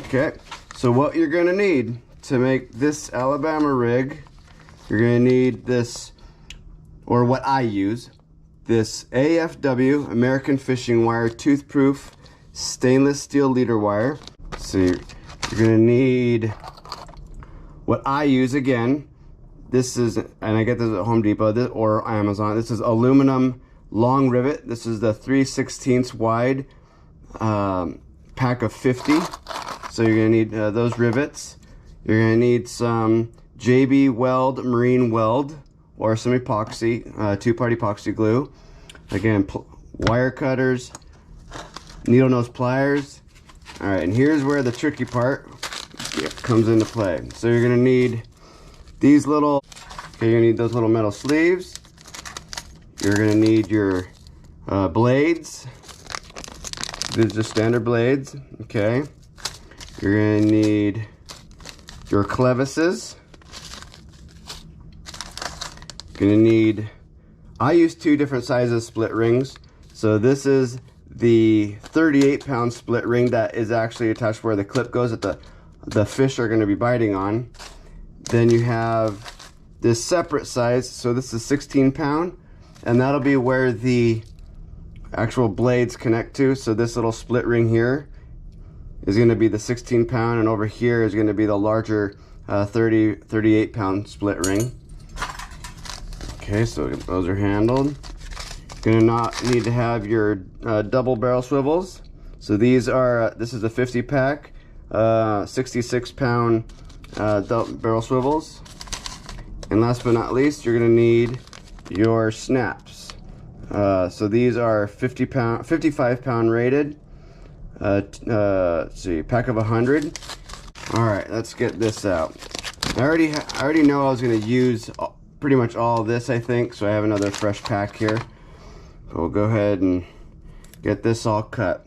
Okay, so what you're gonna need to make this Alabama rig, you're gonna need this, or what I use, this AFW, American Fishing Wire, toothproof stainless steel leader wire. So you're gonna need what I use again. This is, and I get this at Home Depot or Amazon. This is aluminum long rivet. This is the 3/16 wide pack of 50. So you're gonna need those rivets. You're gonna need some JB Weld marine weld or some epoxy, two-part epoxy glue. Again, wire cutters, needle nose pliers. All right, and here's where the tricky part comes into play. So you're gonna need these little, okay, you're gonna need those little metal sleeves. You're gonna need your blades. These are just standard blades, okay. You're gonna need your clevises. Gonna need, I use 2 different sizes split rings. So this is the 38-pound split ring that is actually attached where the clip goes that the fish are gonna be biting on. Then you have this separate size, so this is 16-pound, and that'll be where the actual blades connect to. So this little split ring here is gonna be the 16-pound, and over here is gonna be the larger 38-pound split ring. Okay, so those are handled. Gonna not need to have your double barrel swivels. So these are, this is a 50 pack, 66-pound barrel swivels. And last but not least, you're gonna need your snaps. So these are 55-pound rated. Let's see, pack of 100. All right, let's get this out. I already know I was gonna use pretty much all of this, I think, so I have another fresh pack here. So we'll go ahead and get this all cut.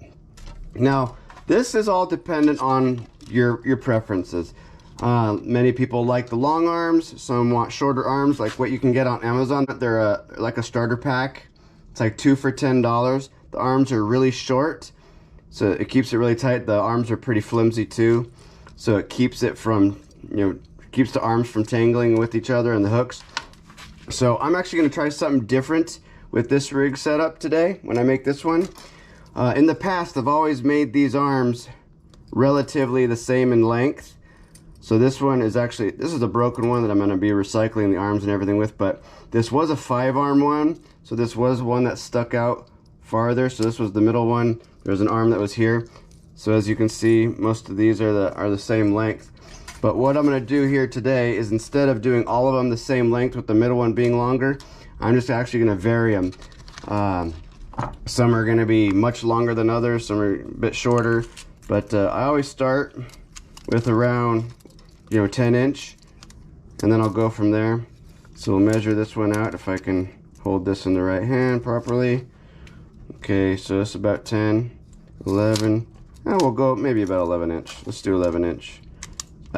Now, this is all dependent on your preferences. Many people like the long arms, some want shorter arms, like what you can get on Amazon. They're like a starter pack. It's like 2 for $10. The arms are really short, so it keeps it really tight. The arms are pretty flimsy too, so it keeps it from, keeps the arms from tangling with each other and the hooks. So I'm actually gonna try something different with this rig setup today when I make this one. In the past, I've always made these arms relatively the same in length. So this one is actually, this is a broken one that I'm gonna be recycling the arms and everything with, but this was a 5-arm one. So this was one that stuck out farther. So this was the middle one. There's an arm that was here. So as you can see, most of these are the same length. But what I'm gonna do here today is, instead of doing all of them the same length with the middle one being longer, I'm just actually gonna vary them. Some are gonna be much longer than others, some are a bit shorter, but I always start with around 10-inch, and then I'll go from there. So we'll measure this one out if I can hold this in the right hand properly. Okay, so it's about 10, 11, and we'll go maybe about 11-inch. Let's do 11-inch.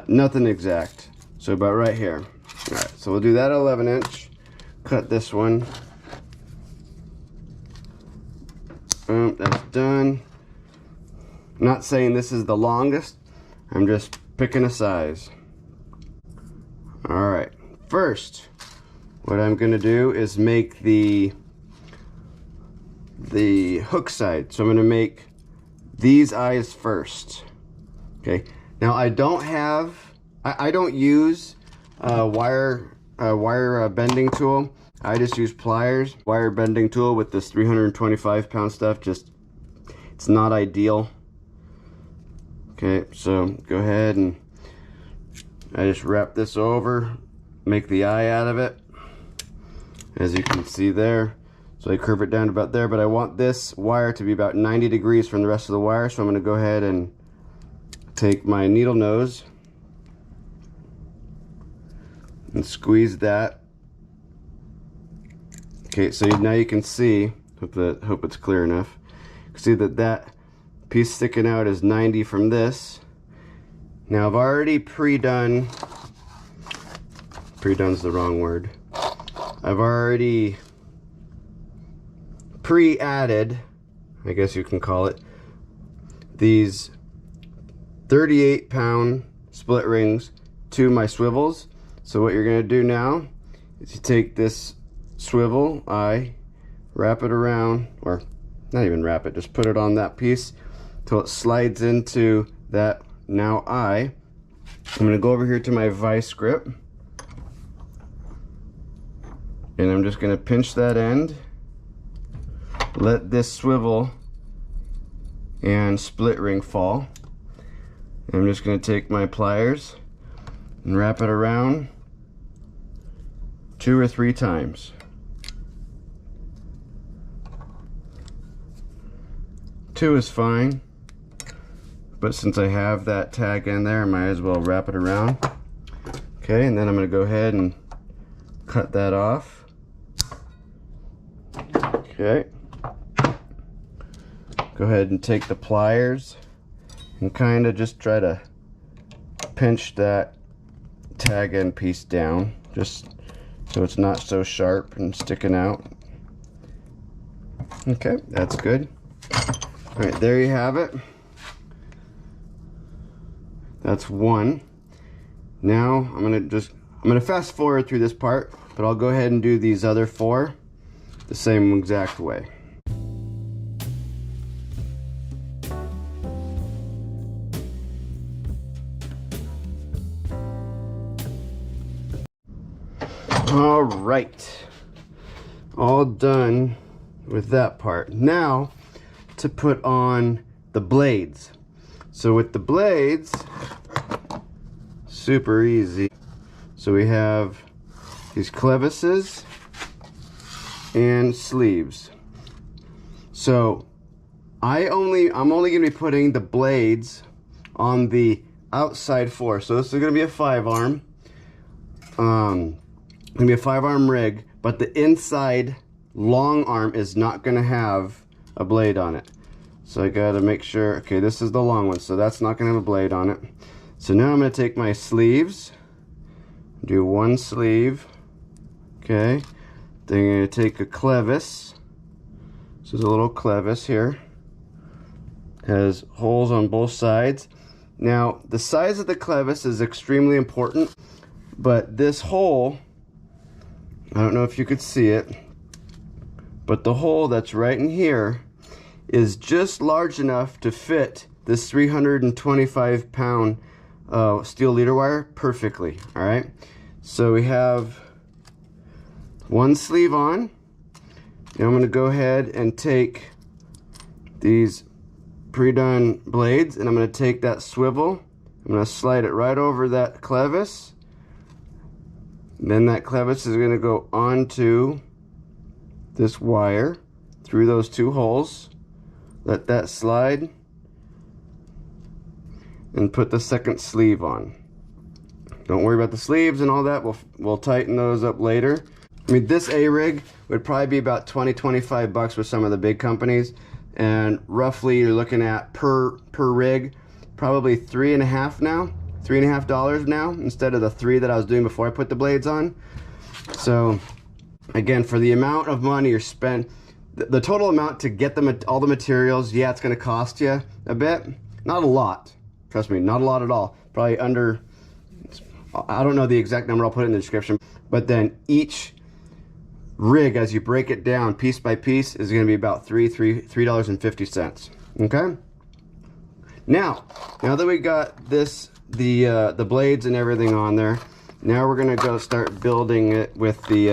Nothing exact, so about right here. All right, so we'll do that 11-inch. Cut this one. Boom, that's done. I'm not saying this is the longest, I'm just picking a size. All right, first, what I'm gonna do is make the hook side. So I'm gonna make these eyes first. Okay, now I don't use a wire bending tool. I just use pliers. Wire bending tool with this 325-pound stuff, it's not ideal. Okay, so go ahead and I just wrap this over, make the eye out of it, as you can see there. So I curve it down to about there, but I want this wire to be about 90 degrees from the rest of the wire, so I'm gonna go ahead and take my needle nose and squeeze that. Okay, so now you can see, hope it's clear enough. You can see that piece sticking out is 90 from this. Now I've already pre-done's the wrong word. I've already pre-added, I guess you can call it, these 38-pound split rings to my swivels. So what you're gonna do now is you take this swivel eye, wrap it around, or not even wrap it, just put it on that piece till it slides into that now eye. I'm gonna go over here to my vice grip, and I'm just gonna pinch that end, let this swivel and split ring fall. I'm just going to take my pliers and wrap it around 2 or 3 times. 2 is fine, but since I have that tag in there, I might as well wrap it around. Okay, and then I'm going to go ahead and cut that off. Okay. Go ahead and take the pliers and kind of just try to pinch that tag end piece down, just so it's not so sharp and sticking out. Okay, that's good. All right, there you have it. That's one. Now I'm gonna fast forward through this part, but I'll go ahead and do these other 4 the same exact way. All right, all done with that part. Now to put on the blades. So with the blades, super easy. So we have these clevises and sleeves. So I'm only gonna be putting the blades on the outside 4. So this is gonna be a 5-arm. Gonna be a 5-arm rig, but the inside long arm is not gonna have a blade on it. So I gotta make sure, okay, this is the long one, so that's not gonna have a blade on it. So now I'm gonna take my sleeves, do 1 sleeve, okay. Then I'm gonna take a clevis. This is a little clevis here. Has holes on both sides. Now, the size of the clevis is extremely important, but this hole, I don't know if you could see it, but the hole that's right in here is just large enough to fit this 325-pound steel leader wire perfectly. All right, so we have 1 sleeve on. Now I'm going to go ahead and take these pre-done blades, and I'm going to take that swivel, I'm going to slide it right over that clevis. Then that clevis is going to go onto this wire through those 2 holes. Let that slide and put the second sleeve on. Don't worry about the sleeves and all that. We'll tighten those up later. I mean, this A-rig would probably be about 20-25 bucks with some of the big companies, and roughly you're looking at per rig probably $3.50 now instead of the 3 that I was doing before I put the blades on. So again, for the amount of money you're spending, the total amount to get all the materials, yeah, it's going to cost you a bit. Not a lot, trust me, not a lot at all. Probably under, I don't know the exact number, I'll put it in the description. But then each rig, as you break it down piece by piece, is going to be about $3.50. Okay. Now that we got this, the blades and everything on there, now we're gonna go start building it with the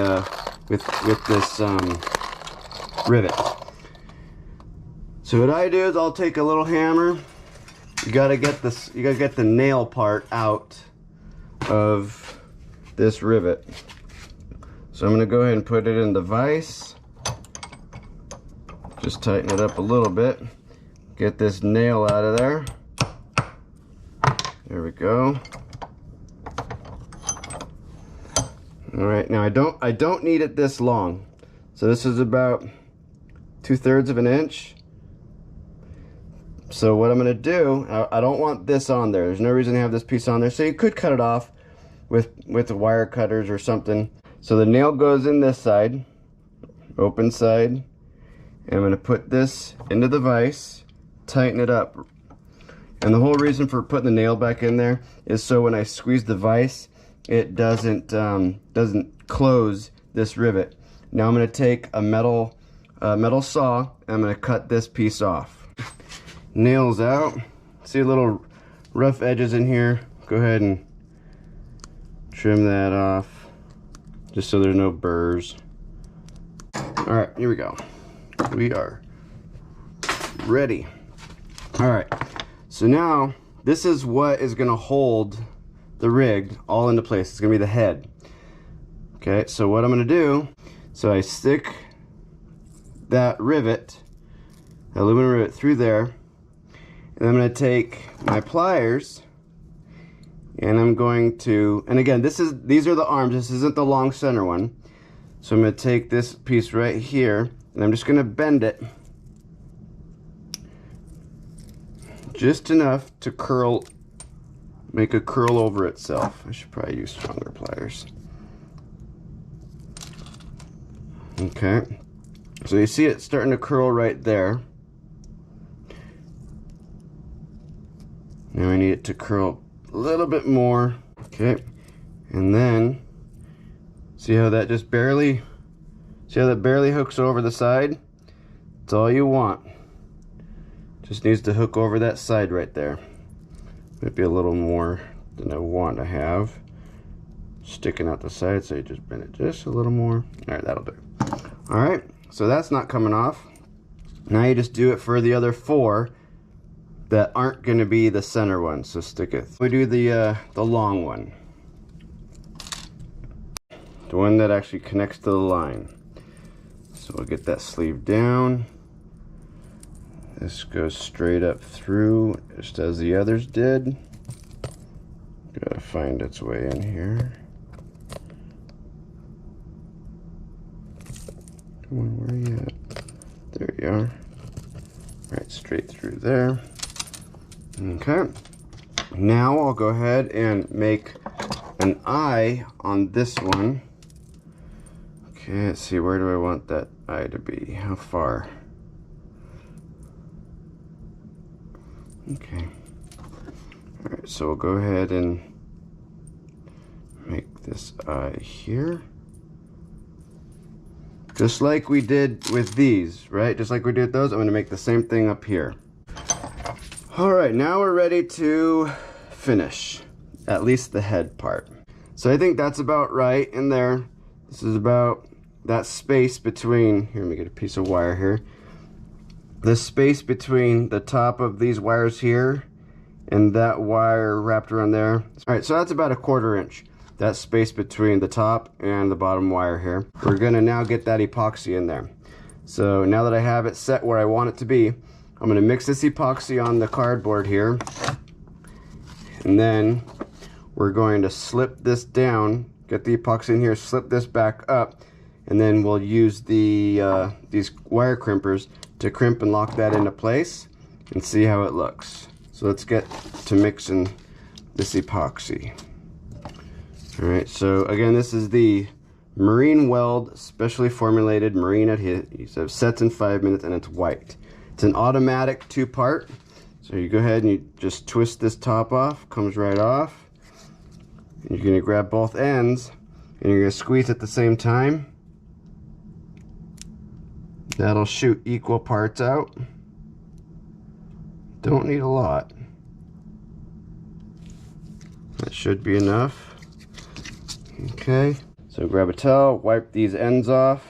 with this rivet. So what I do is I'll take a little hammer. You gotta get the nail part out of this rivet. So I'm gonna go ahead and put it in the vise. Just tighten it up a little bit. Get this nail out of there. There we go. All right, now I don't need it this long. So this is about 2/3 of an inch. So what I'm gonna do, I don't want this on there. There's no reason to have this piece on there. So you could cut it off with the wire cutters or something. So the nail goes in this side, open side. And I'm gonna put this into the vise, tighten it up. And the whole reason for putting the nail back in there is so when I squeeze the vise, it doesn't close this rivet. Now I'm going to take a metal saw, and I'm going to cut this piece off. Nails out. See little rough edges in here. Go ahead and trim that off, just so there's no burrs. All right, here we go. We are ready. All right, so now this is what is going to hold the rig all into place. It's going to be the head. Okay, so what I'm going to do, so I stick that rivet, the aluminum rivet, through there, and I'm going to take my pliers, and I'm going to, and again, these are the arms, this isn't the long center one. So I'm going to take this piece right here, and I'm just going to bend it just enough to curl, make a curl over itself. I should probably use stronger pliers. Okay, so you see it starting to curl right there. Now I need it to curl a little bit more. Okay, and then see how that just barely, see how that barely hooks over the side? That's all you want. Just needs to hook over that side right there. Might be a little more than I want to have sticking out the side, so you just bend it just a little more. All right, that'll do. All right, so that's not coming off. Now you just do it for the other 4 that aren't going to be the center one, so stick it. We do the long one, the one that actually connects to the line. So we'll get that sleeve down. This goes straight up through, just as the others did. Gotta find its way in here. Come on, where are you at? There you are. Right, straight through there. Okay. Now I'll go ahead and make an eye on this one. Okay, let's see, where do I want that eye to be? How far? Okay. Alright, so we'll go ahead and make this eye here. Just like we did with these, right? Just like we did with those, I'm going to make the same thing up here. Alright, now we're ready to finish, at least the head part. So I think that's about right in there. This is about that space between, here, let me get a piece of wire here. The space between the top of these wires here and that wire wrapped around there. Alright, so that's about a 1/4 inch. That space between the top and the bottom wire here. We're gonna now get that epoxy in there. So now that I have it set where I want it to be, I'm gonna mix this epoxy on the cardboard here. And then we're going to slip this down, get the epoxy in here, slip this back up, and then we'll use the these wire crimpers to crimp and lock that into place and see how it looks. So let's get to mixing this epoxy. Alright, so again, this is the Marine Weld specially formulated marine adhesive. Sets in 5 minutes and it's white. It's an automatic 2-part. So you go ahead and you just twist this top off, comes right off. And you're going to grab both ends and you're going to squeeze at the same time. That'll shoot equal parts out. Don't need a lot. That should be enough. Okay, so grab a towel, wipe these ends off.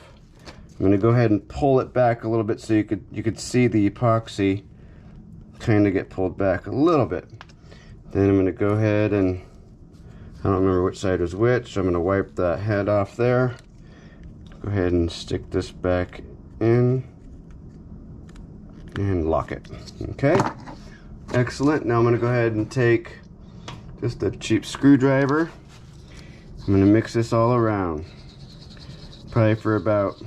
I'm going to go ahead and pull it back a little bit so you could see the epoxy kind of get pulled back a little bit. Then I'm going to go ahead and, I don't remember which side was which, so I'm going to wipe the head off there. Go ahead and stick this back in and lock it. Okay, excellent. Now I'm going to go ahead and take just a cheap screwdriver. I'm going to mix this all around, probably for about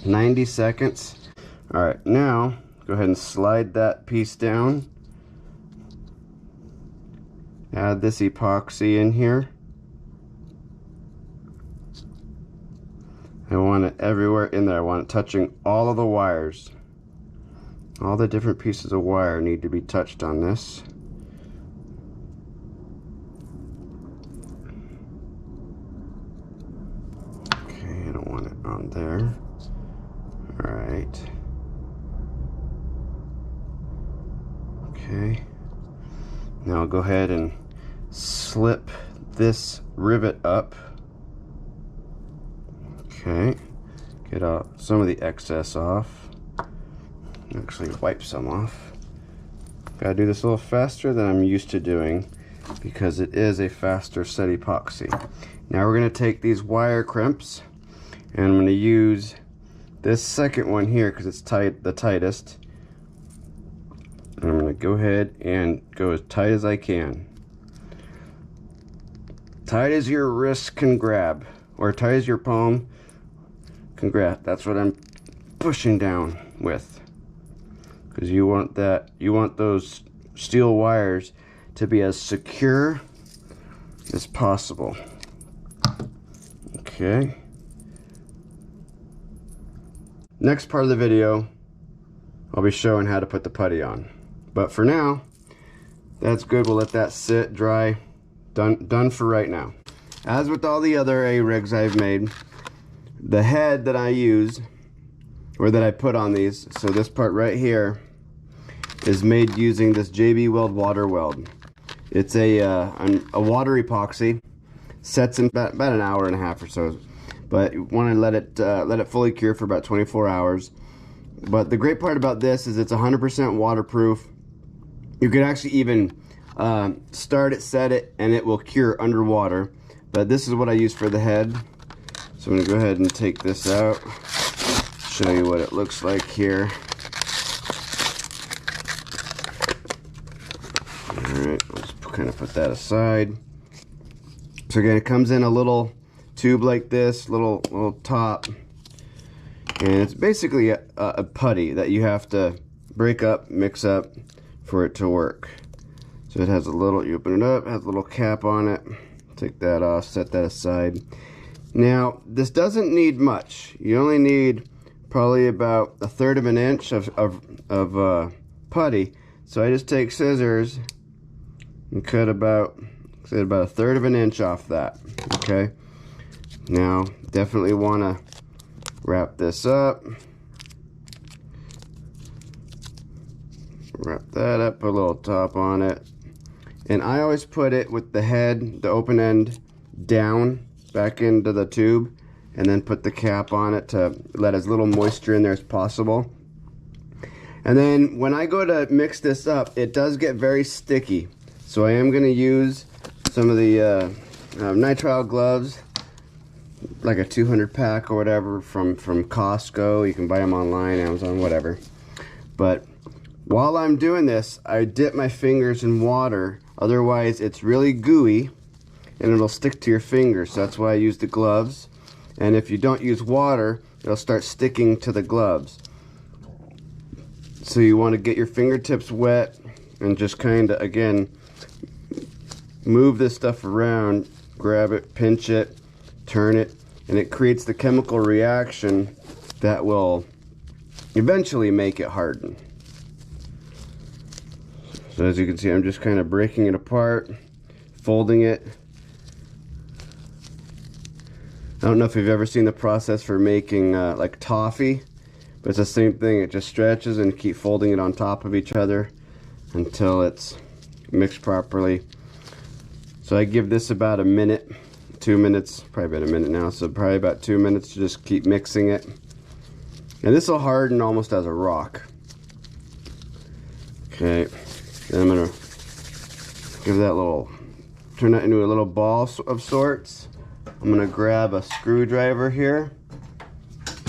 90 seconds. Alright, now go ahead and slide that piece down. Add this epoxy in here. I want it everywhere in there. I want it touching all of the wires. All the different pieces of wire need to be touched on this. Okay, I don't want it on there. All right. Okay. Now I'll go ahead and slip this rivet up. Okay. Get out some of the excess off. Actually wipe some off. Gotta do this a little faster than I'm used to doing because it is a faster set epoxy. Now we're gonna take these wire crimps and I'm gonna use this second one here because it's tight, the tightest. And I'm gonna go ahead and go as tight as I can. Tight as your wrist can grab, or tight as your palm can grab. That's what I'm pushing down with. Because you want that, you want those steel wires to be as secure as possible. Okay. Next part of the video, I'll be showing how to put the putty on. But for now, that's good. We'll let that sit, dry, done for right now. As with all the other A-rigs I've made, the head that I use, or that I put on these, so this part right here, is made using this JB Weld water weld. It's a water epoxy, sets in about an hour and a half or so, but you want to let it fully cure for about 24 hours. But the great part about this is it's 100% waterproof. You could actually even start it, set it, and it will cure underwater. But this is what I use for the head. So I'm going to go ahead and take this out, show you what it looks like here. Alright, let's kind of put that aside. So again, it comes in a little tube like this, little top. And it's basically a putty that you have to break up, mix up for it to work. So it has a little, you open it up, it has a little cap on it. Take that off, set that aside. Now, this doesn't need much. You only need probably about 1/3 of an inch of putty. So I just take scissors and cut about 1/3 of an inch off that. Okay. Now, definitely want to wrap this up. Wrap that up, put a little top on it. And I always put it with the head, the open end, down back into the tube, and then put the cap on it to let as little moisture in there as possible. And then when I go to mix this up, it does get very sticky. So I am going to use some of the nitrile gloves, like a 200 pack or whatever from Costco. You can buy them online, Amazon, whatever. But while I'm doing this, I dip my fingers in water. Otherwise, it's really gooey and it'll stick to your fingers. So that's why I use the gloves. And if you don't use water, it'll start sticking to the gloves. So you want to get your fingertips wet and just kind of, again, move this stuff around, grab it, pinch it, turn it, and it creates the chemical reaction that will eventually make it harden. So as you can see, I'm just kind of breaking it apart, folding it. I don't know if you've ever seen the process for making like toffee, but it's the same thing. It just stretches and keep folding it on top of each other until it's mixed properly. So I give this about a minute, 2 minutes, probably about a minute now, so probably about 2 minutes to just keep mixing it. And this will harden almost as a rock. Okay, then I'm gonna give that little, turn that into a little ball of sorts. I'm gonna grab a screwdriver here,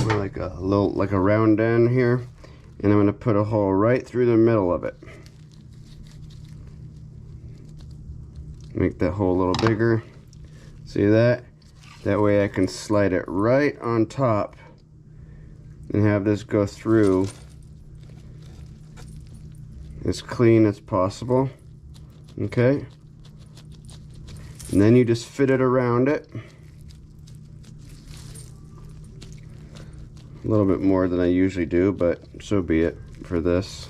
like a round end here, and I'm gonna put a hole right through the middle of it. Make that hole a little bigger. See that? That way I can slide it right on top and have this go through as clean as possible. Okay? And then you just fit it around it. A little bit more than I usually do, but so be it. for this.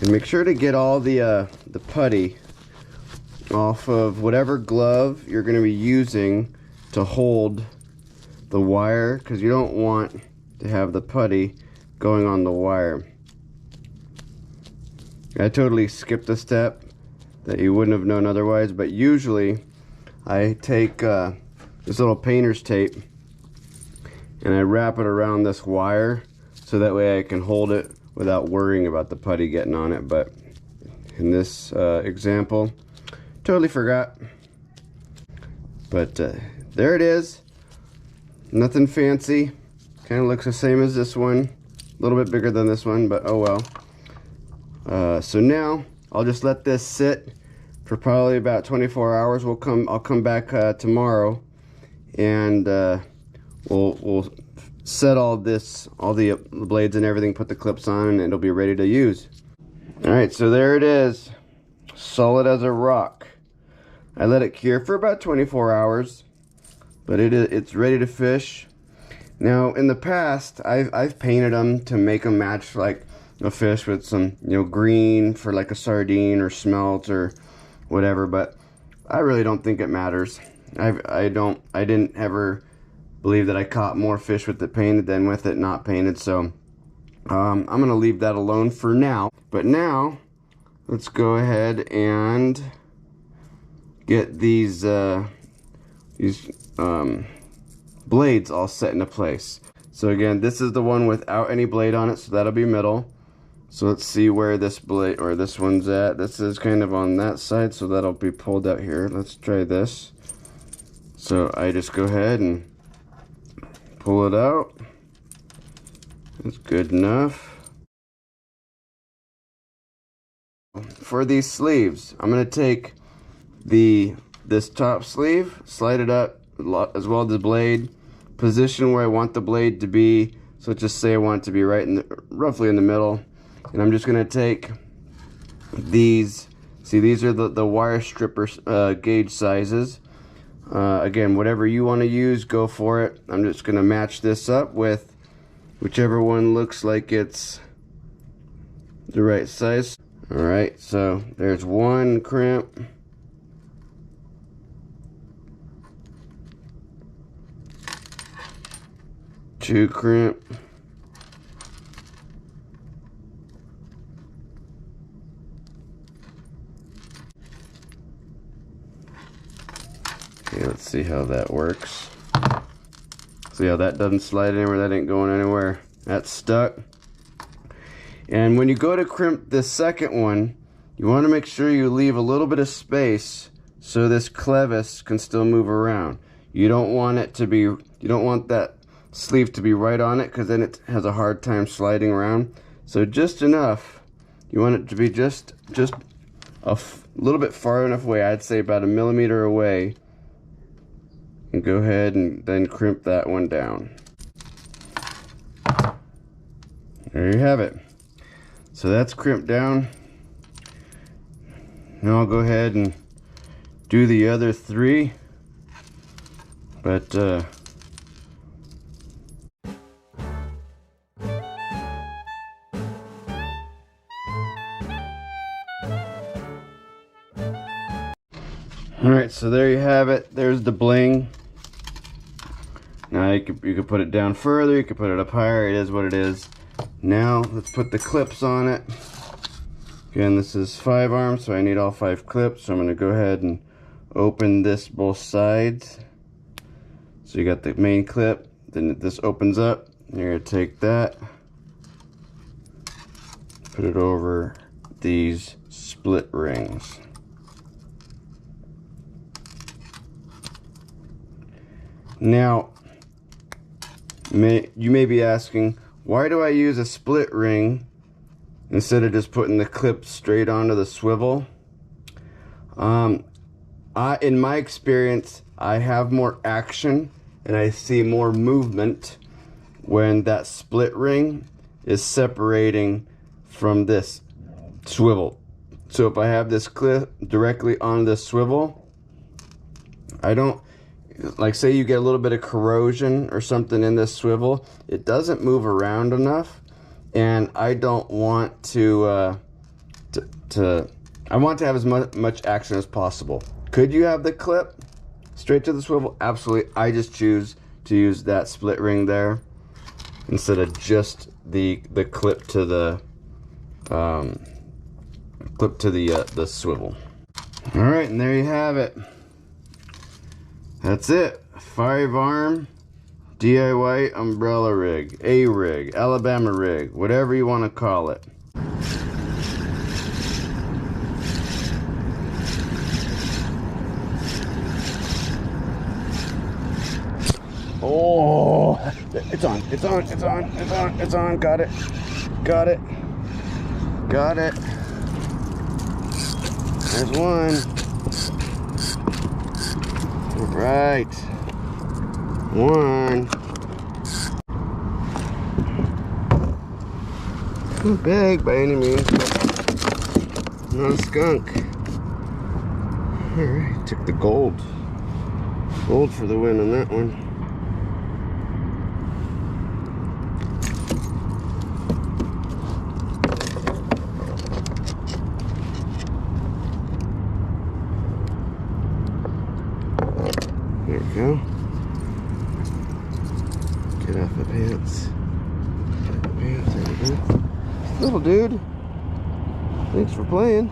And make sure to get all the putty off of whatever glove you're going to be using to hold the wire, because you don't want to have the putty going on the wire. I totally skipped a step that you wouldn't have known otherwise, but usually I take this little painter's tape and I wrap it around this wire so that way I can hold it without worrying about the putty getting on it. But in this example, totally forgot. But there it is. Nothing fancy. Kind of looks the same as this one. A little bit bigger than this one, but oh well. So now I'll just let this sit for probably about 24 hours. I'll come back tomorrow, and we'll set all the blades and everything, put the clips on, and it'll be ready to use. All right, so there it is, solid as a rock. I let it cure for about 24 hours, but it's ready to fish. Now, in the past, I've painted them to make them match like a fish with some, green for like a sardine or smelt or whatever, but I really don't think it matters. I didn't ever believe that I caught more fish with it painted than with it not painted, so I'm gonna leave that alone for now. But now let's go ahead and get these blades all set into place. So again, this is the one without any blade on it, so that'll be middle. So let's see where this blade, or this one's at. This is kind of on that side, so that'll be pulled out here. Let's try this. So I just go ahead and pull it out. That's good enough. For these sleeves, I'm going to take this top sleeve, slide it up as well as the blade, position where I want the blade to be. So just say I want it to be right roughly in the middle. And I'm just going to take these. See, these are the wire stripper gauge sizes. Again, whatever you want to use, go for it. I'm just going to match this up with whichever one looks like it's the right size. Alright, so there's one crimp. Two crimp. Okay, let's see how that works. See how that doesn't slide anywhere, that ain't going anywhere. That's stuck. And when you go to crimp this second one, you want to make sure you leave a little bit of space so this clevis can still move around. You don't want that sleeve to be right on it, because then it has a hard time sliding around. So just enough. You want it to be just a little bit far enough away, I'd say about 1 millimeter away. And go ahead and then crimp that one down. There you have it. So that's crimped down. Now I'll go ahead and do the other three. But alright, so there you have it. There's the bling. Now you could put it down further, you could put it up higher. It is what it is. Now let's put the clips on it. Again, this is 5 arms, so I need all 5 clips. So I'm going to go ahead and open this both sides. So you got the main clip, then this opens up. You're going to take that, put it over these split rings. Now, you may be asking, why do I use a split ring instead of just putting the clip straight onto the swivel? In my experience, I have more action and I see more movement when that split ring is separating from this swivel. So if I have this clip directly on the swivel, like say you get a little bit of corrosion or something in this swivel, it doesn't move around enough, and I don't want to, I want to have as much action as possible. Could you have the clip straight to the swivel? Absolutely. I just choose to use that split ring there instead of just the clip to the the swivel. All right, and there you have it. That's it. 5-arm DIY umbrella rig, A rig, Alabama rig, whatever you want to call it. Oh, it's on, it's on, it's on, it's on, it's on. Got it, got it, got it. There's one. All right, one. Not big by any means, but not a skunk. All right, took the gold for the win on that one. There we go. Get off the pants. Get off the pants. There we go. Little dude. Thanks for playing.